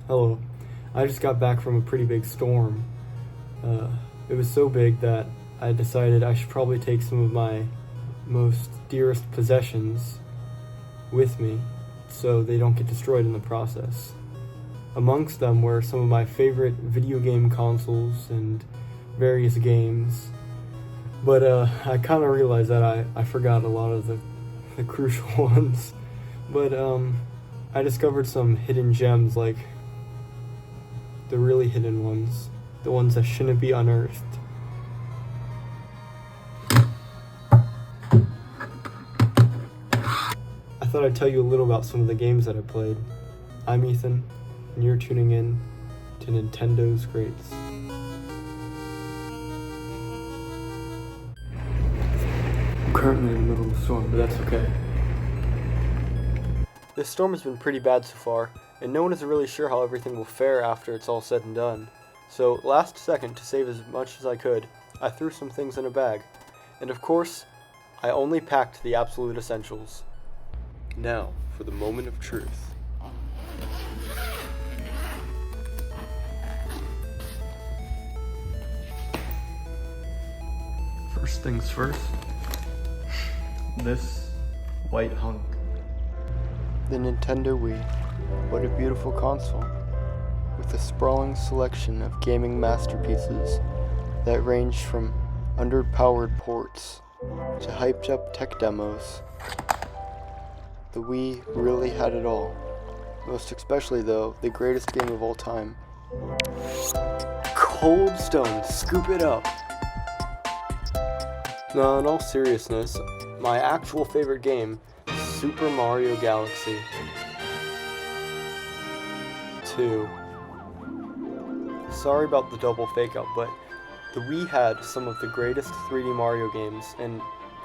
Hello. I just got back from a pretty big storm. It was so big that I decided I should probably take some of my most dearest possessions with me so they don't get destroyed in the process. Amongst them were some of my favorite video game consoles and various games. But I kind of realized that I forgot a lot of the crucial ones. But I discovered some hidden gems, like the really hidden ones, the ones that shouldn't be unearthed. I thought I'd tell you a little about some of the games that I played. I'm Ethan, and you're tuning in to Nintendo's Greats. I'm currently in the middle of the storm, but that's okay. This storm has been pretty bad so far, and no one is really sure how everything will fare after it's all said and done. So, last second, to save as much as I could, I threw some things in a bag. And of course, I only packed the absolute essentials. Now, for the moment of truth. First things first, this white hunk. The Nintendo Wii. What a beautiful console, with a sprawling selection of gaming masterpieces that range from underpowered ports to hyped up tech demos. The Wii really had it all, most especially though, the greatest game of all time. Cold Stone, scoop it up! Now, in all seriousness, my actual favorite game is Super Mario Galaxy 2. Sorry about the double fake out, but the Wii had some of the greatest 3D Mario games, and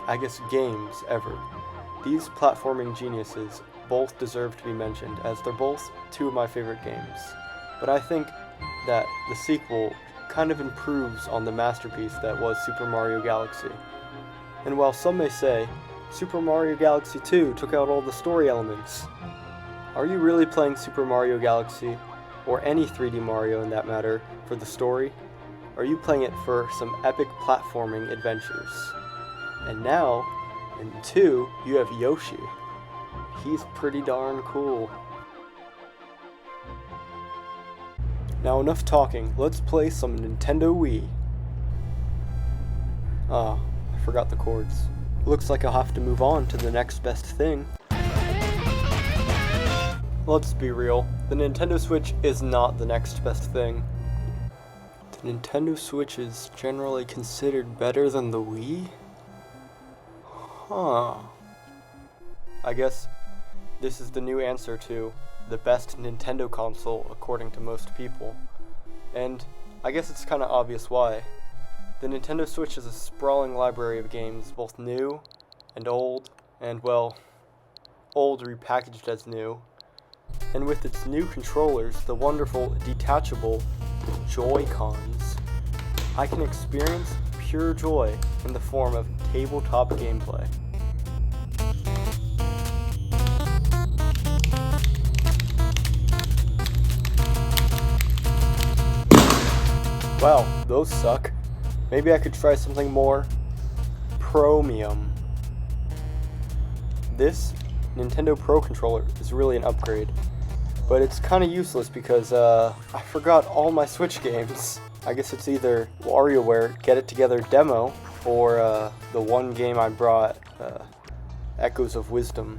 I guess games, ever. These platforming geniuses both deserve to be mentioned, as they're both two of my favorite games. But I think that the sequel kind of improves on the masterpiece that was Super Mario Galaxy. And while some may say, Super Mario Galaxy 2 took out all the story elements, are you really playing Super Mario Galaxy, or any 3D Mario in that matter, for the story? Or are you playing it for some epic platforming adventures? And now, in 2, you have Yoshi. He's pretty darn cool. Now enough talking, let's play some Nintendo Wii. I forgot the chords. Looks like I'll have to move on to the next best thing. Let's be real, the Nintendo Switch is not the next best thing. The Nintendo Switch is generally considered better than the Wii? Huh. I guess this is the new answer to the best Nintendo console according to most people. And I guess it's kinda obvious why. The Nintendo Switch is a sprawling library of games, both new and old, and well, old repackaged as new. And with its new controllers, the wonderful detachable Joy-Cons, I can experience pure joy in the form of tabletop gameplay. Wow, those suck. Maybe I could try something more premium. This Nintendo Pro controller is really an upgrade, but it's kind of useless because I forgot all my Switch games. I guess it's either WarioWare Get It Together demo or the one game I brought, Echoes of Wisdom.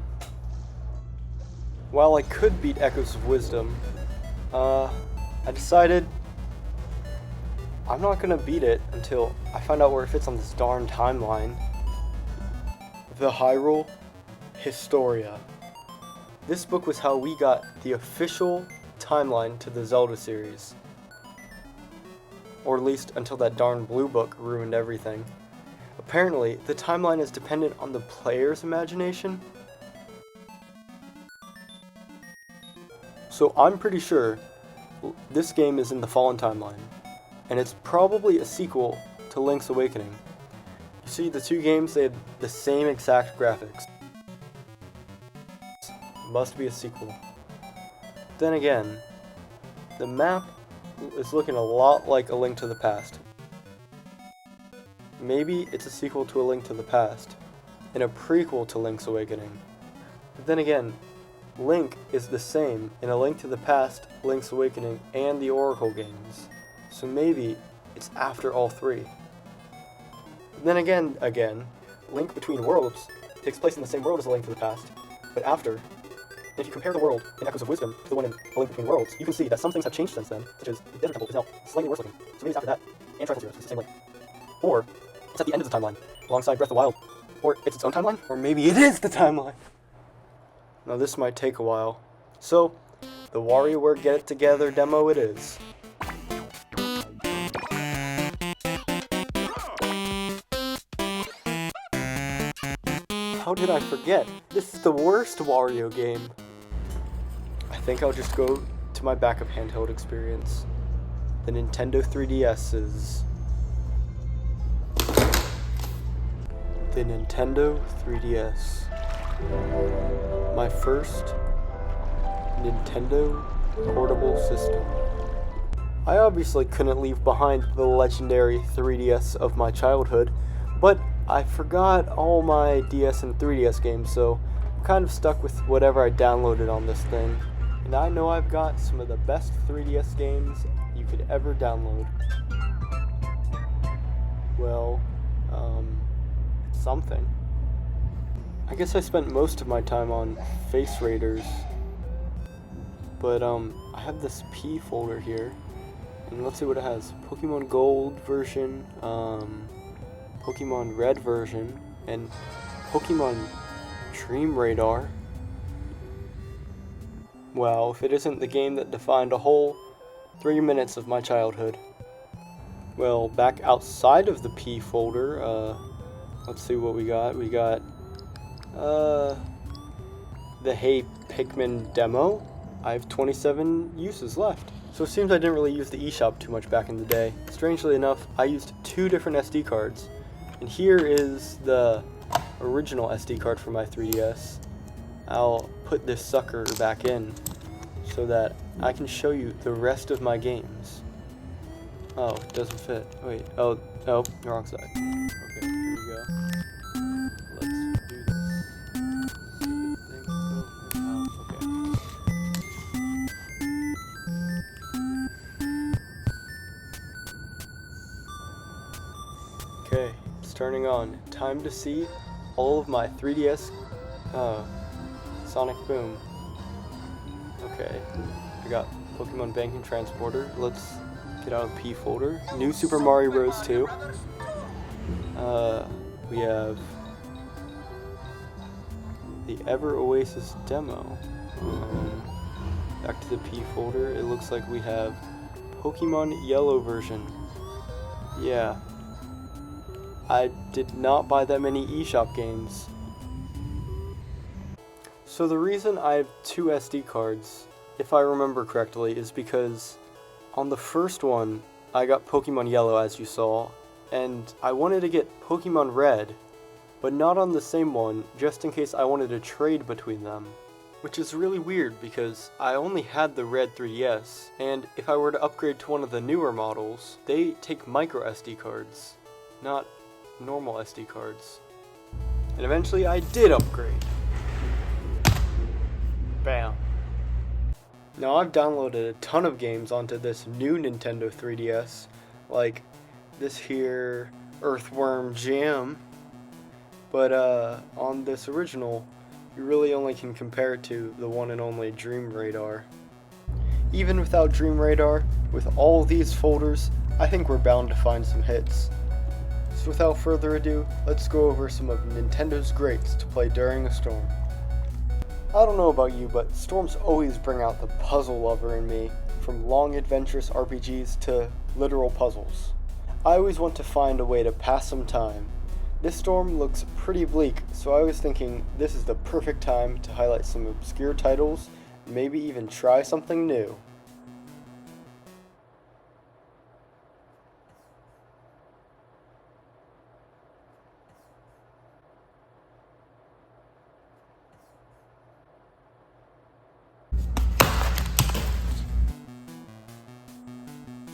While I could beat Echoes of Wisdom, I decided I'm not gonna beat it until I find out where it fits on this darn timeline. The Hyrule Historia. This book was how we got the official timeline to the Zelda series. Or at least until that darn blue book ruined everything. Apparently, the timeline is dependent on the player's imagination. So I'm pretty sure this game is in the Fallen timeline, and it's probably a sequel to Link's Awakening. You see, the two games, they have the same exact graphics. It must be a sequel. Then again, The map is looking a lot like A Link to the Past. Maybe it's a sequel to A Link to the Past, and a prequel to Link's Awakening. But then again, Link is the same in A Link to the Past, Link's Awakening, and the Oracle games. So maybe it's after all three. But then again, Link Between Worlds takes place in the same world as A Link to the Past, but after. And if you compare the world in Echoes of Wisdom to the one in A Link Between Worlds, you can see that some things have changed since then, such as the Desert Temple is now slightly worse looking. So maybe it's after that, and Triple Zeros, it's the same link. Or it's at the end of the timeline, alongside Breath of the Wild. Or it's its own timeline, or maybe it is the timeline. Now this might take a while. So, the WarioWare Get It Together demo it is. How did I forget? This is the worst Wario game. I think I'll just go to my backup handheld experience. The Nintendo 3DS's. The Nintendo 3DS. My first Nintendo portable system. I obviously couldn't leave behind the legendary 3DS of my childhood, but I forgot all my DS and 3DS games, so I'm kind of stuck with whatever I downloaded on this thing. And I know I've got some of the best 3DS games you could ever download. Well, something. I guess I spent most of my time on Face Raiders, but I have this P folder here, and let's see what it has. Pokemon Gold version, Pokemon Red version, and Pokemon Dream Radar. Well, if it isn't the game that defined a whole 3 minutes of my childhood. Well, back outside of the P folder, let's see what we got. We got the Hey Pikmin demo. I have 27 uses left. So it seems I didn't really use the eShop too much back in the day. Strangely enough, I used 2 different SD cards. And here is the original SD card for my 3DS. I'll put this sucker back in so that I can show you the rest of my games. Oh, it doesn't fit. Wait, oh, wrong side. Okay, here we go. Let's do this. Stupid thing. Oh, okay. Okay, it's turning on. Time to see all of my 3DS Sonic Boom. Okay, I got Pokemon Banking Transporter. Let's get out of the P folder. New Super Mario Bros. 2. We have the Ever Oasis demo. Back to the P folder. It looks like we have Pokemon Yellow version. Yeah. I did not buy that many eShop games. So the reason I have 2 SD cards, if I remember correctly, is because on the first one, I got Pokemon Yellow, as you saw, and I wanted to get Pokemon Red, but not on the same one, just in case I wanted to trade between them. Which is really weird because I only had the Red 3DS, and if I were to upgrade to one of the newer models, they take micro SD cards, not normal SD cards. And eventually I did upgrade. Bam. Now I've downloaded a ton of games onto this new Nintendo 3DS, like this here Earthworm Jim, but on this original, you really only can compare it to the one and only Dream Radar. Even without Dream Radar, with all these folders, I think we're bound to find some hits. So without further ado, let's go over some of Nintendo's greats to play during a storm. I don't know about you, but storms always bring out the puzzle lover in me, from long adventurous RPGs to literal puzzles. I always want to find a way to pass some time. This storm looks pretty bleak, so I was thinking this is the perfect time to highlight some obscure titles, and maybe even try something new.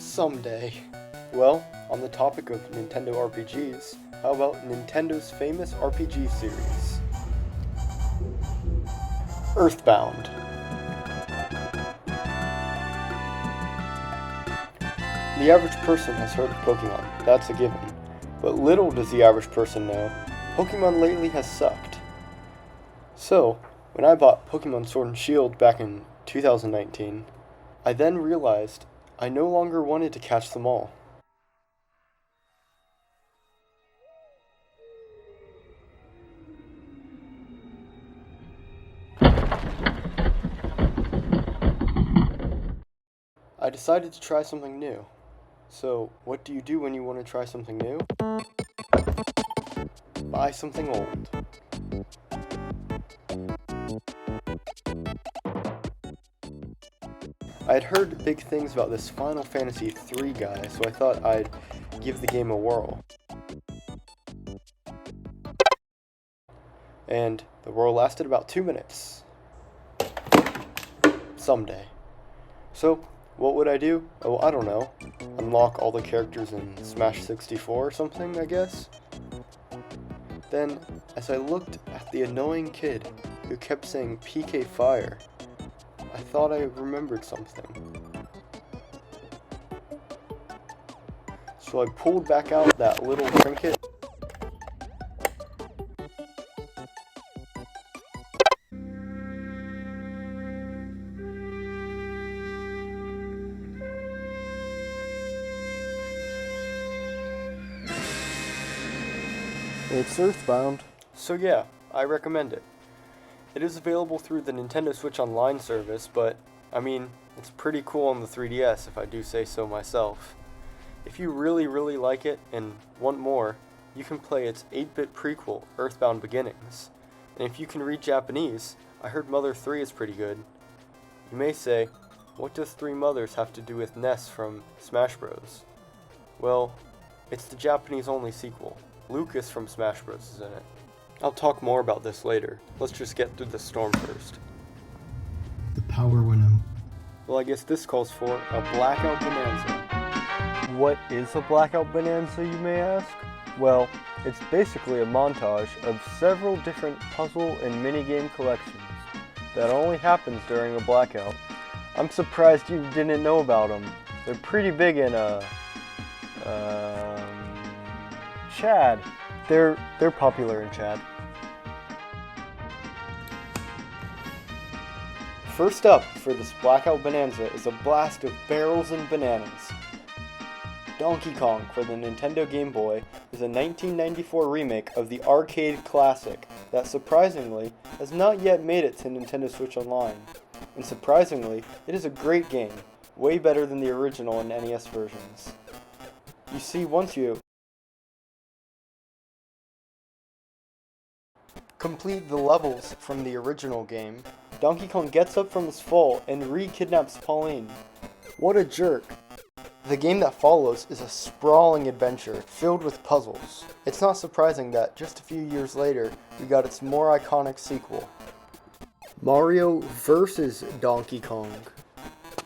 Someday. Well, on the topic of Nintendo RPGs, how about Nintendo's famous RPG series? Earthbound. The average person has heard of Pokemon, that's a given. But little does the average person know, Pokemon lately has sucked. So, when I bought Pokemon Sword and Shield back in 2019, I then realized I no longer wanted to catch them all. I decided to try something new. So, what do you do when you want to try something new? Buy something old. I had heard big things about this Final Fantasy III guy, so I thought I'd give the game a whirl. And the whirl lasted about 2 minutes. Someday. So, what would I do? Oh, I don't know. Unlock all the characters in Smash 64 or something, I guess? Then, as I looked at the annoying kid who kept saying PK Fire, I thought I remembered something. So I pulled back out that little trinket. It's Earthbound. So yeah, I recommend it. It is available through the Nintendo Switch Online service, but, I mean, it's pretty cool on the 3DS if I do say so myself. If you really like it and want more, you can play its 8-bit prequel, Earthbound Beginnings. And if you can read Japanese, I heard Mother 3 is pretty good. You may say, what does Three Mothers have to do with Ness from Smash Bros? Well, it's the Japanese-only sequel. Lucas from Smash Bros is in it. I'll talk more about this later. Let's just get through the storm first. The power went out. Well, I guess this calls for a Blackout Bonanza. What is a Blackout Bonanza, you may ask? Well, it's basically a montage of several different puzzle and minigame collections that only happens during a blackout. I'm surprised you didn't know about them. They're pretty big in Chad. They're popular in Chad. First up for this Blackout Bonanza is a blast of barrels and bananas. Donkey Kong for the Nintendo Game Boy is a 1994 remake of the arcade classic that surprisingly has not yet made it to Nintendo Switch Online. And surprisingly, it is a great game, way better than the original and NES versions. You see, once you complete the levels from the original game, Donkey Kong gets up from his fall and re-kidnaps Pauline. What a jerk. The game that follows is a sprawling adventure filled with puzzles. It's not surprising that just a few years later, we got its more iconic sequel, Mario vs. Donkey Kong.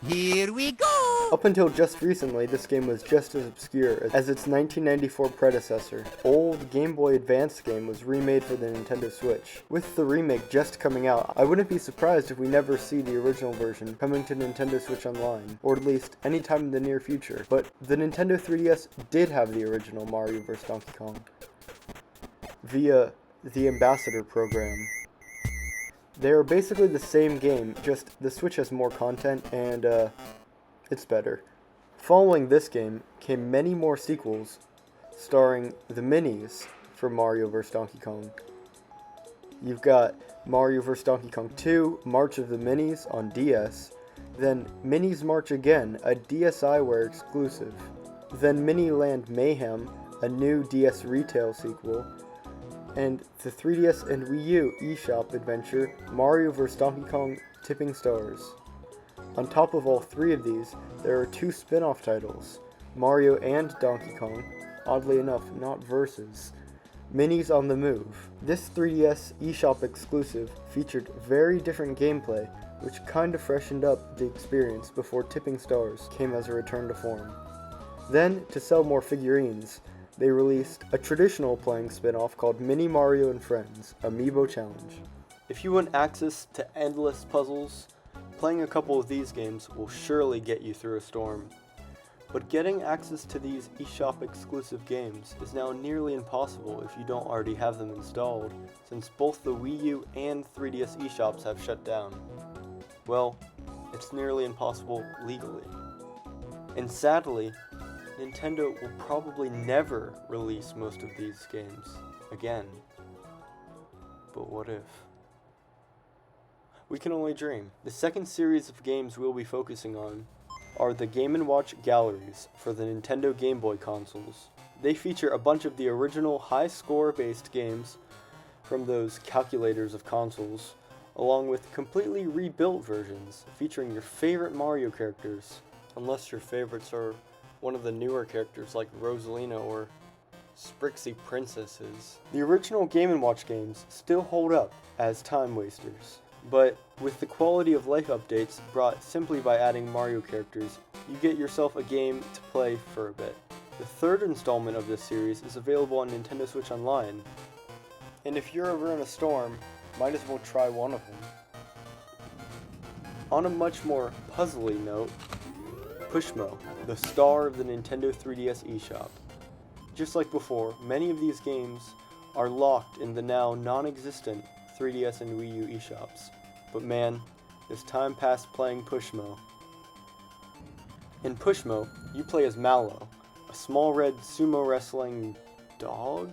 Here we go! Up until just recently, this game was just as obscure as its 1994 predecessor. Old Game Boy Advance game was remade for the Nintendo Switch. With the remake just coming out, I wouldn't be surprised if we never see the original version coming to Nintendo Switch Online, or at least anytime in the near future. But the Nintendo 3DS did have the original Mario vs. Donkey Kong via the Ambassador program. They are basically the same game, just the Switch has more content and it's better. Following this game came many more sequels starring the minis for Mario vs. Donkey Kong. You've got Mario vs. Donkey Kong 2, March of the Minis on DS, then Minis March Again, a DSiWare exclusive, then Miniland Mayhem, a new DS retail sequel, and the 3DS and Wii U eShop adventure, Mario vs. Donkey Kong Tipping Stars. On top of all three of these, there are two spin-off titles, Mario and Donkey Kong, oddly enough not versus, Minis on the Move. This 3DS eShop exclusive featured very different gameplay, which kinda freshened up the experience before Tipping Stars came as a return to form. Then, to sell more figurines, they released a traditional playing spin-off called Mini Mario and Friends Amiibo Challenge. If you want access to endless puzzles, playing a couple of these games will surely get you through a storm. But getting access to these eShop exclusive games is now nearly impossible if you don't already have them installed, since both the Wii U and 3DS eShops have shut down. Well, it's nearly impossible legally. And sadly, Nintendo will probably never release most of these games again. But what if? We can only dream. The second series of games we'll be focusing on are the Game & Watch galleries for the Nintendo Game Boy consoles. They feature a bunch of the original high-score based games from those calculators of consoles, along with completely rebuilt versions featuring your favorite Mario characters, unless your favorites are one of the newer characters like Rosalina or Sprixie Princesses. The original Game & Watch games still hold up as time wasters, but with the quality of life updates brought simply by adding Mario characters, you get yourself a game to play for a bit. The third installment of this series is available on Nintendo Switch Online, and if you're ever in a storm, might as well try one of them. On a much more puzzly note, Pushmo, the star of the Nintendo 3DS eShop. Just like before, many of these games are locked in the now non-existent 3DS and Wii U eShops. But man, it's time past playing Pushmo. In Pushmo, you play as Mallow, a small red sumo wrestling dog?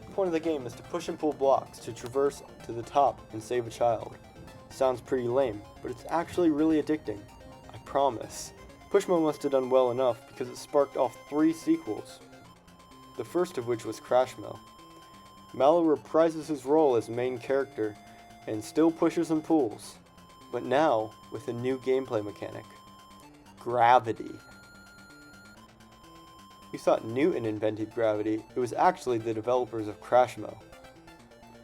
The point of the game is to push and pull blocks to traverse to the top and save a child. Sounds pretty lame, but it's actually really addicting. I promise. Pushmo must have done well enough because it sparked off 3 sequels, the first of which was Crashmo. Mallow reprises his role as main character and still pushes and pulls, but now with a new gameplay mechanic: gravity. You thought Newton invented gravity, it was actually the developers of Crashmo.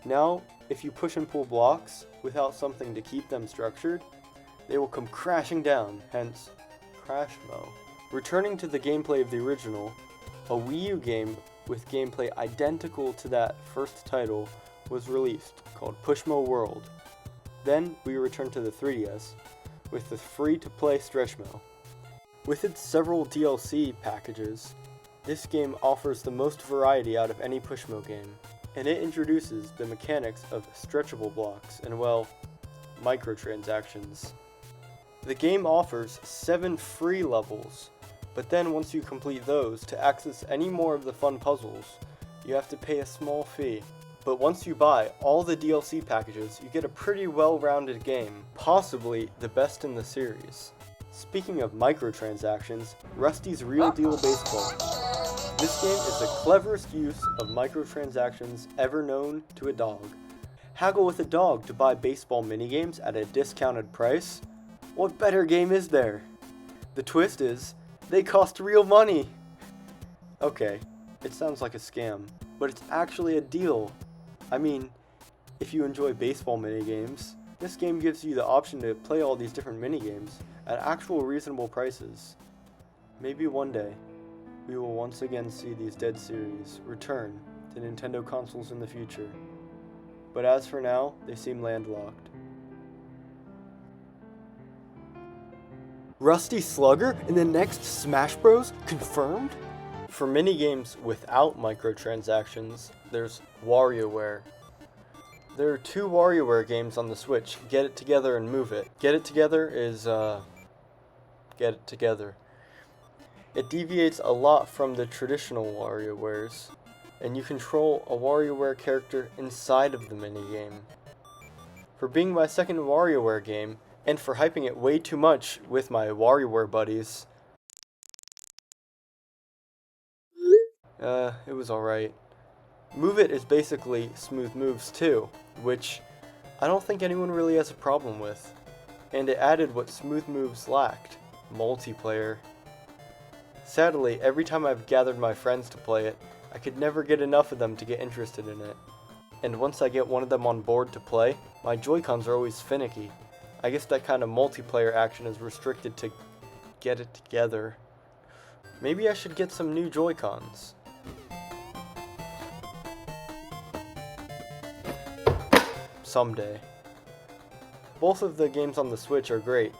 Now, if you push and pull blocks without something to keep them structured, they will come crashing down, hence Crashmo. Returning to the gameplay of the original, a Wii U game with gameplay identical to that first title was released, called Pushmo World. Then we returned to the 3DS with the free-to-play Stretchmo. With its several DLC packages, this game offers the most variety out of any Pushmo game, and it introduces the mechanics of stretchable blocks and, well, microtransactions. The game offers 7 free levels, but then once you complete those, to access any more of the fun puzzles, you have to pay a small fee. But once you buy all the DLC packages, you get a pretty well-rounded game, possibly the best in the series. Speaking of microtransactions, Rusty's Real Deal Baseball. This game is the cleverest use of microtransactions ever known to a dog. Haggle with a dog to buy baseball minigames at a discounted price? What better game is there? The twist is, they cost real money! Okay, it sounds like a scam, but it's actually a deal. I mean, if you enjoy baseball minigames, this game gives you the option to play all these different minigames at actual reasonable prices. Maybe one day, we will once again see these dead series return to Nintendo consoles in the future. But as for now, they seem landlocked. Rusty Slugger in the next Smash Bros? Confirmed? For minigames without microtransactions, there's WarioWare. There are 2 WarioWare games on the Switch, Get It Together and Move It. Get It Together is, Get It Together. It deviates a lot from the traditional WarioWares, and you control a WarioWare character inside of the minigame. For being my second WarioWare game, and for hyping it way too much with my WarioWare buddies, it was alright. Move It is basically Smooth Moves 2, which I don't think anyone really has a problem with. And it added what Smooth Moves lacked: multiplayer. Sadly, every time I've gathered my friends to play it, I could never get enough of them to get interested in it. And once I get one of them on board to play, my Joy-Cons are always finicky. I guess that kind of multiplayer action is restricted to Get It Together. Maybe I should get some new Joy-Cons. Someday. Both of the games on the Switch are great,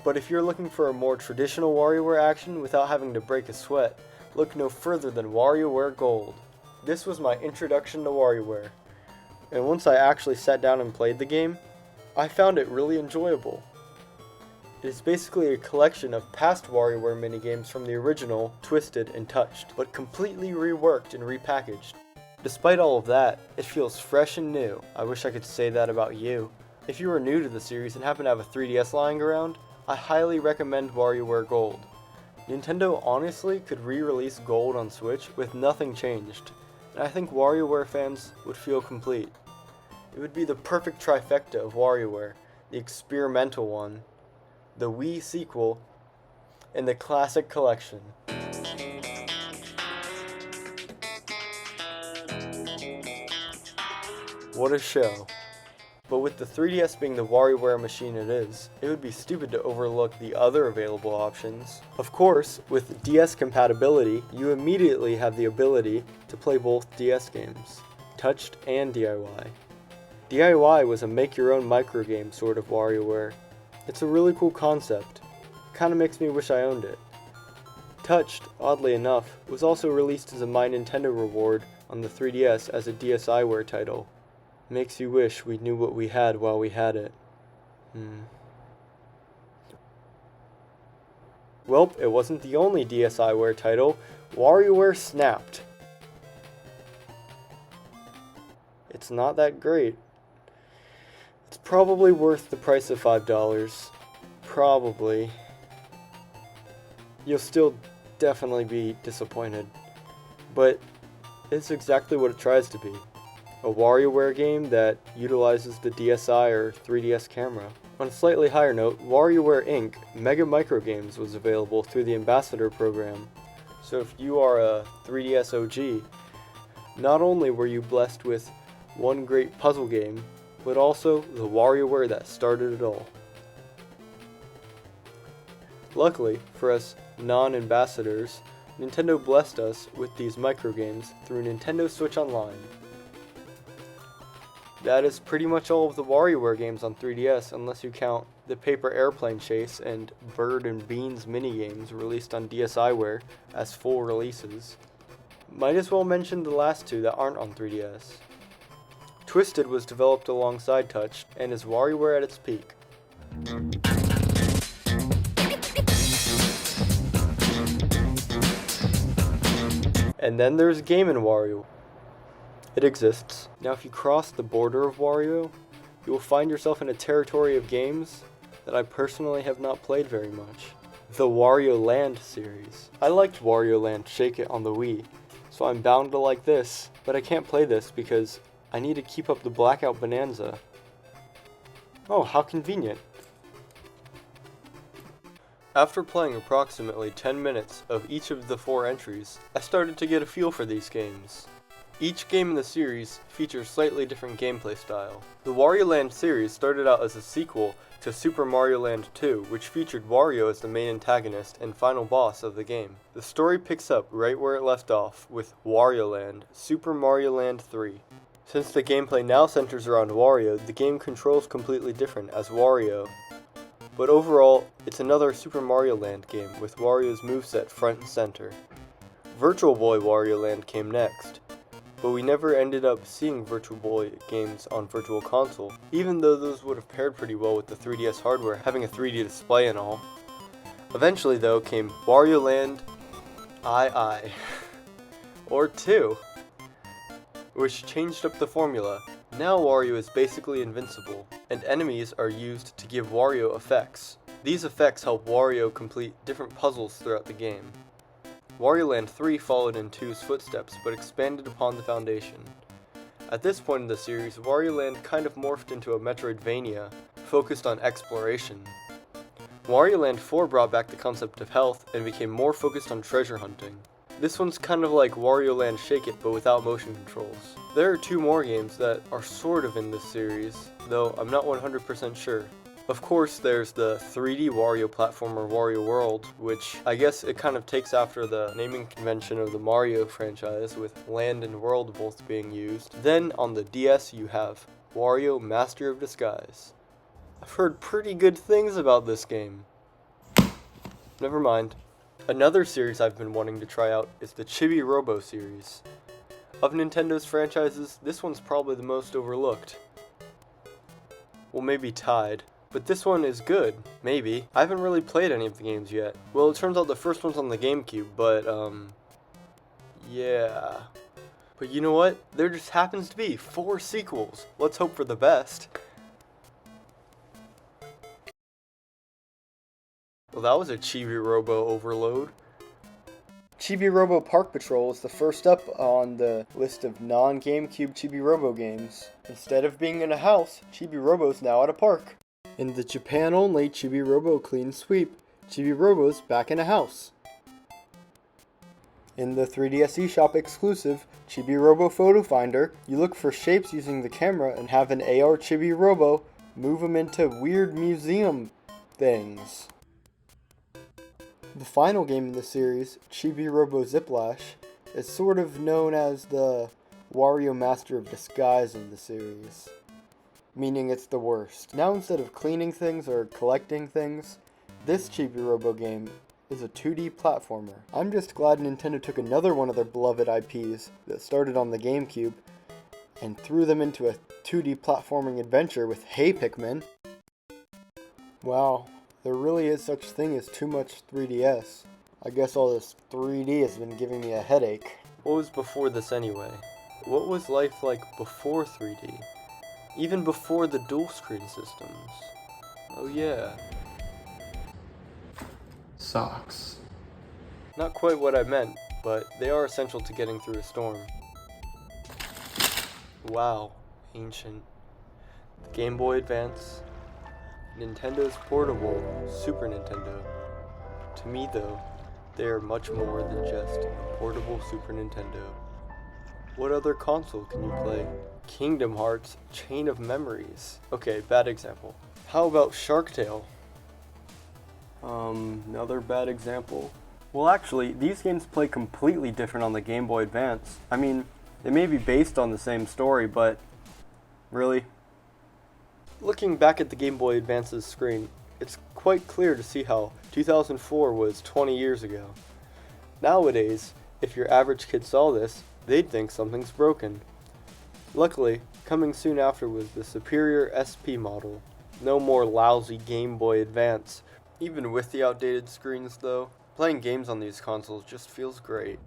but if you're looking for a more traditional WarioWare action without having to break a sweat, look no further than WarioWare Gold. This was my introduction to WarioWare, and once I actually sat down and played the game, I found it really enjoyable. It is basically a collection of past WarioWare minigames from the original, Twisted and Touched, but completely reworked and repackaged. Despite all of that, it feels fresh and new. I wish I could say that about you. If you are new to the series and happen to have a 3DS lying around, I highly recommend WarioWare Gold. Nintendo honestly could re-release Gold on Switch with nothing changed, and I think WarioWare fans would feel complete. It would be the perfect trifecta of WarioWare, the experimental one, the Wii sequel, and the classic collection. What a show. But with the 3DS being the WarioWare machine it is, it would be stupid to overlook the other available options. Of course, with DS compatibility, you immediately have the ability to play both DS games, touched and DIY. DIY was a make-your-own microgame sort of WarioWare. It's a really cool concept. Kinda makes me wish I owned it. Touched, oddly enough, was also released as a My Nintendo reward on the 3DS as a DSiWare title. Makes you wish we knew what we had while we had it. Welp, it wasn't the only DSiWare title. WarioWare snapped. It's not that great. It's probably worth the price of $5. Probably. You'll still definitely be disappointed. But it's exactly what it tries to be. A WarioWare game that utilizes the DSi or 3DS camera. On a slightly higher note, WarioWare Inc. Mega Micro Games was available through the Ambassador program. So if you are a 3DS OG, not only were you blessed with one great puzzle game, but also the WarioWare that started it all. Luckily, for us non-ambassadors, Nintendo blessed us with these microgames through Nintendo Switch Online. That is pretty much all of the WarioWare games on 3DS, unless you count the Paper Airplane Chase and Bird and Beans minigames released on DSiWare as full releases. Might as well mention the last two that aren't on 3DS. Twisted was developed alongside Touched and is WarioWare at its peak. And then there's Game & Wario. It exists. Now if you cross the border of Wario, you will find yourself in a territory of games that I personally have not played very much. The Wario Land series. I liked Wario Land Shake It on the Wii, so I'm bound to like this, but I can't play this because I need to keep up the Blackout Bonanza. Oh, how convenient. After playing approximately 10 minutes of each of the 4 entries, I started to get a feel for these games. Each game in the series features slightly different gameplay style. The Wario Land series started out as a sequel to Super Mario Land 2, which featured Wario as the main antagonist and final boss of the game. The story picks up right where it left off with Wario Land, Super Mario Land 3. Since the gameplay now centers around Wario, the game controls completely different as Wario. But overall, it's another Super Mario Land game with Wario's moveset front and center. Virtual Boy Wario Land came next, but we never ended up seeing Virtual Boy games on Virtual Console, even though those would have paired pretty well with the 3DS hardware, having a 3D display and all. Eventually though came Wario Land II, or 2, which changed up the formula. Now Wario is basically invincible, and enemies are used to give Wario effects. These effects help Wario complete different puzzles throughout the game. Wario Land 3 followed in 2's footsteps, but expanded upon the foundation. At this point in the series, Wario Land kind of morphed into a Metroidvania, focused on exploration. Wario Land 4 brought back the concept of health, and became more focused on treasure hunting. This one's kind of like Wario Land Shake It, but without motion controls. There are 2 more games that are sort of in this series, though I'm not 100% sure. Of course, there's the 3D Wario platformer Wario World, which I guess it kind of takes after the naming convention of the Mario franchise, with Land and World both being used. Then on the DS you have Wario Master of Disguise. I've heard pretty good things about this game. Never mind. Another series I've been wanting to try out is the Chibi Robo series. Of Nintendo's franchises, this one's probably the most overlooked. Well, maybe tied. But this one is good, maybe. I haven't really played any of the games yet. Well, it turns out the first one's on the GameCube, but, yeah. But you know what? There just happens to be 4 sequels. Let's hope for the best. Well, that was a Chibi Robo overload. Chibi Robo Park Patrol is the first up on the list of non-GameCube Chibi Robo games. Instead of being in a house, Chibi Robo's now at a park. In the Japan-only Chibi Robo Clean Sweep, Chibi Robo's back in a house. In the 3DS eShop exclusive Chibi Robo Photo Finder, you look for shapes using the camera and have an AR Chibi Robo move them into weird museum things. The final game in the series, Chibi Robo Ziplash, is sort of known as the Wario Master of Disguise in the series, meaning it's the worst. Now instead of cleaning things or collecting things, this Chibi Robo game is a 2D platformer. I'm just glad Nintendo took another one of their beloved IPs that started on the GameCube and threw them into a 2D platforming adventure with Hey Pikmin. Wow. There really is such thing as too much 3DS. I guess all this 3D has been giving me a headache. What was before this anyway? What was life like before 3D? Even before the dual screen systems? Oh yeah. Socks. Not quite what I meant, but they are essential to getting through a storm. Wow. Ancient. The Game Boy Advance. Nintendo's portable Super Nintendo. To me though, they are much more than just a portable Super Nintendo. What other console can you play? Kingdom Hearts Chain of Memories. Okay, bad example. How about Shark Tale? Another bad example. Well actually, these games play completely different on the Game Boy Advance. I mean, they may be based on the same story, but really? Looking back at the Game Boy Advance's screen, it's quite clear to see how 2004 was 20 years ago. Nowadays, if your average kid saw this, they'd think something's broken. Luckily, coming soon after was the superior SP model. No more lousy Game Boy Advance. Even with the outdated screens though, playing games on these consoles just feels great.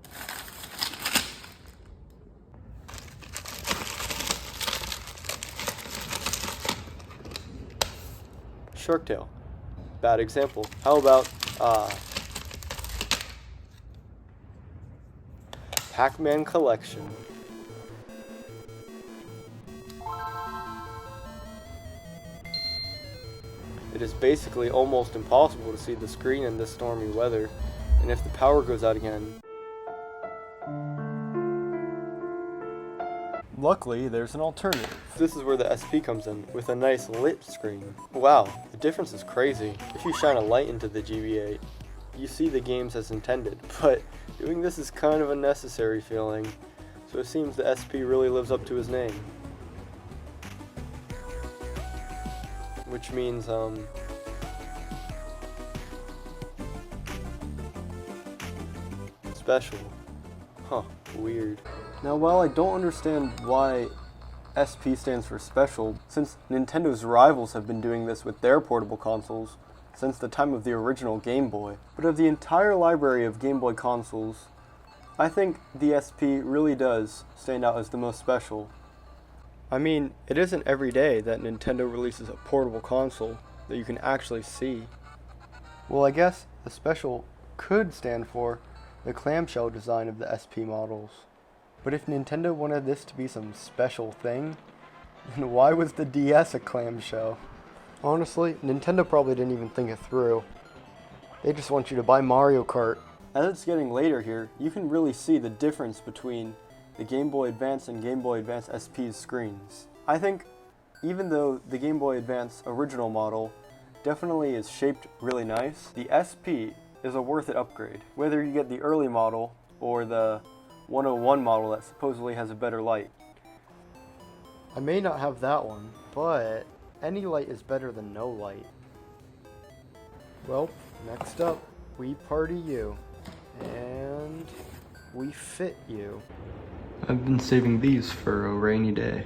Shark Tale. Bad example. How about, Pac-Man Collection. It is basically almost impossible to see the screen in this stormy weather, and if the power goes out again, luckily, there's an alternative. This is where the SP comes in, with a nice lit screen. Wow, the difference is crazy. If you shine a light into the GBA, you see the games as intended, but doing this is kind of a necessary feeling, so it seems the SP really lives up to his name. Which means, special. Huh, weird. Now, while I don't understand why SP stands for special, since Nintendo's rivals have been doing this with their portable consoles since the time of the original Game Boy, but of the entire library of Game Boy consoles, I think the SP really does stand out as the most special. I mean, it isn't every day that Nintendo releases a portable console that you can actually see. Well, I guess the special could stand for the clamshell design of the SP models. But if Nintendo wanted this to be some special thing, then why was the DS a clamshell? Honestly, Nintendo probably didn't even think it through. They just want you to buy Mario Kart. As it's getting later here, you can really see the difference between the Game Boy Advance and Game Boy Advance SP's screens. I think even though the Game Boy Advance original model definitely is shaped really nice. The SP is a worth it upgrade, whether you get the early model or the 101 model that supposedly has a better light. I may not have that one, but any light is better than no light. Well, next up, we party you, and we fit you. I've been saving these for a rainy day.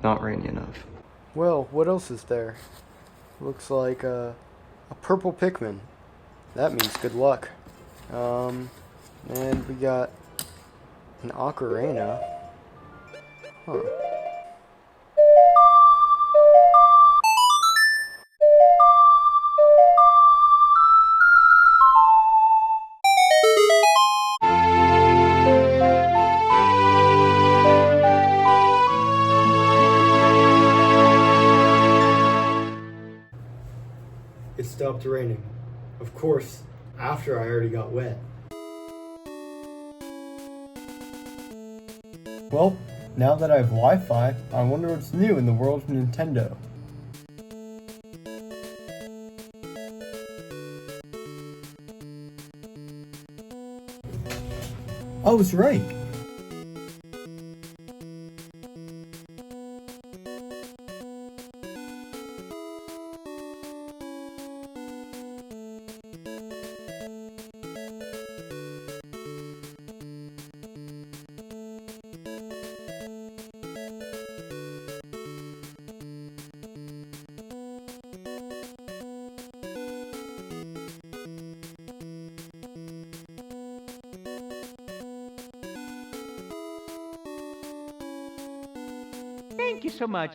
Not rainy enough. Well, what else is there? Looks like a purple Pikmin. That means good luck. And we got an ocarina. Huh. It stopped raining. Of course, after I already got wet. Well, now that I have Wi-Fi, I wonder what's new in the world of Nintendo. I was right. Thank you so much.